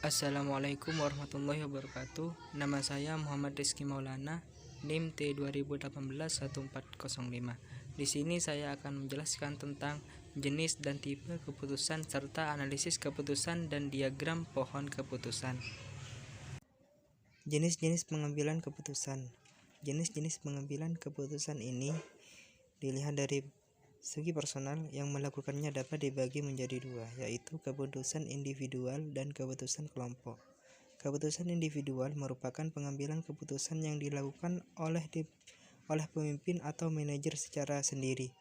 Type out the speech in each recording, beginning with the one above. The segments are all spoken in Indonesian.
Assalamualaikum warahmatullahi wabarakatuh. Nama saya Muhammad Rizky Maulana, NIM T20181405. Di sini saya akan menjelaskan tentang jenis dan tipe keputusan serta analisis keputusan dan diagram pohon keputusan. Jenis-jenis pengambilan keputusan. Jenis-jenis pengambilan keputusan ini dilihat dari segi personal, yang melakukannya dapat dibagi menjadi dua, yaitu keputusan individual dan keputusan kelompok. Keputusan individual merupakan pengambilan keputusan yang dilakukan oleh pemimpin atau manajer secara sendiri.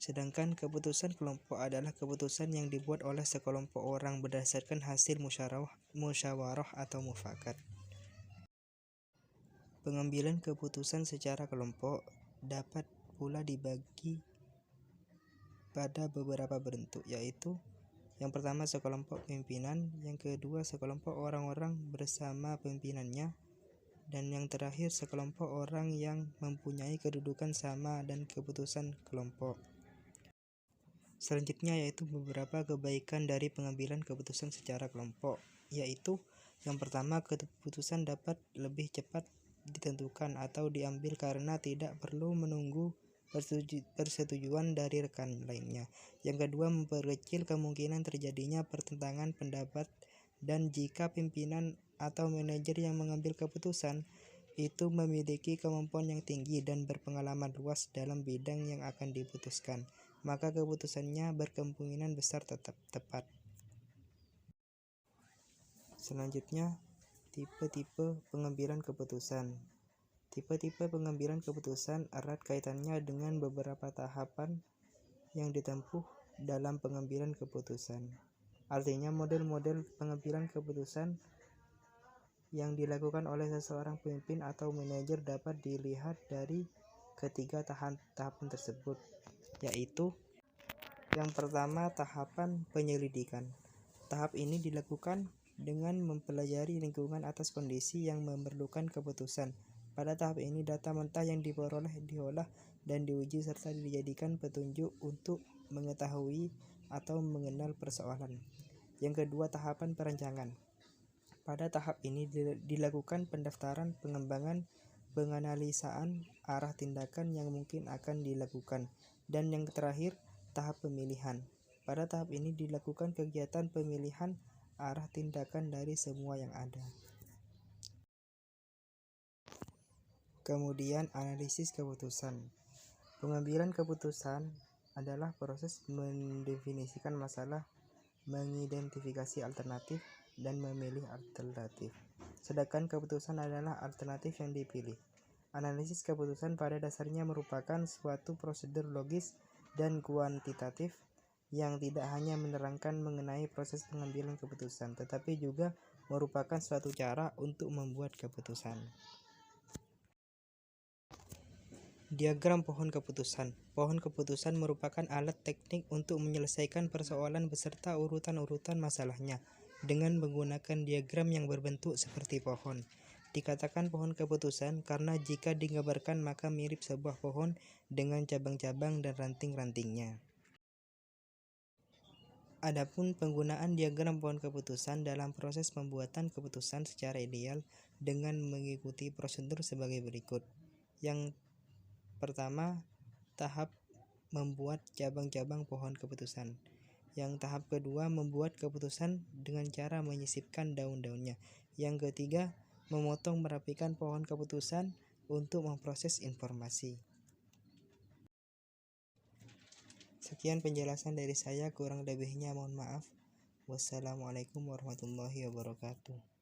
Sedangkan keputusan kelompok adalah keputusan yang dibuat oleh sekelompok orang berdasarkan hasil musyawarah atau mufakat. Pengambilan keputusan secara kelompok dapat pula dibagi pada beberapa bentuk, yaitu yang pertama sekelompok pimpinan, yang kedua sekelompok orang-orang bersama pimpinannya, dan yang terakhir sekelompok orang yang mempunyai kedudukan sama dan keputusan kelompok. Selanjutnya yaitu beberapa kebaikan dari pengambilan keputusan secara kelompok, yaitu yang pertama, keputusan dapat lebih cepat ditentukan atau diambil karena tidak perlu menunggu persetujuan dari rekan lainnya. Yang kedua, memperkecil kemungkinan terjadinya pertentangan pendapat, dan jika pimpinan atau manajer yang mengambil keputusan itu memiliki kemampuan yang tinggi dan berpengalaman luas dalam bidang yang akan diputuskan, maka keputusannya berkemungkinan besar tetap tepat. Selanjutnya, tipe-tipe pengambilan keputusan. Tipe-tipe pengambilan keputusan erat kaitannya dengan beberapa tahapan yang ditempuh dalam pengambilan keputusan. Artinya, model-model pengambilan keputusan yang dilakukan oleh seseorang pemimpin atau manajer dapat dilihat dari ketiga tahapan tersebut, yaitu yang pertama, tahapan penyelidikan. Tahap ini dilakukan dengan mempelajari lingkungan atas kondisi yang memerlukan keputusan. Pada tahap ini, data mentah yang diperoleh diolah dan diuji serta dijadikan petunjuk untuk mengetahui atau mengenal persoalan. Yang kedua, tahapan perencanaan. Pada tahap ini dilakukan pendaftaran, pengembangan, penganalisaan arah tindakan yang mungkin akan dilakukan. Dan yang terakhir, tahap pemilihan. Pada tahap ini dilakukan kegiatan pemilihan arah tindakan dari semua yang ada. Kemudian, analisis keputusan. Pengambilan keputusan adalah proses mendefinisikan masalah, mengidentifikasi alternatif, dan memilih alternatif. Sedangkan keputusan adalah alternatif yang dipilih. Analisis keputusan pada dasarnya merupakan suatu prosedur logis dan kuantitatif yang tidak hanya menerangkan mengenai proses pengambilan keputusan, tetapi juga merupakan suatu cara untuk membuat keputusan. Diagram pohon keputusan. Pohon keputusan merupakan alat teknik untuk menyelesaikan persoalan beserta urutan-urutan masalahnya dengan menggunakan diagram yang berbentuk seperti pohon. Dikatakan pohon keputusan karena jika digambarkan maka mirip sebuah pohon dengan cabang-cabang dan ranting-rantingnya. Adapun penggunaan diagram pohon keputusan dalam proses pembuatan keputusan secara ideal dengan mengikuti prosedur sebagai berikut. Yang pertama, tahap membuat cabang-cabang pohon keputusan. Yang tahap kedua, membuat keputusan dengan cara menyisipkan daun-daunnya. Yang ketiga, memotong merapikan pohon keputusan untuk memproses informasi. Sekian penjelasan dari saya, kurang lebihnya mohon maaf. Wassalamualaikum warahmatullahi wabarakatuh.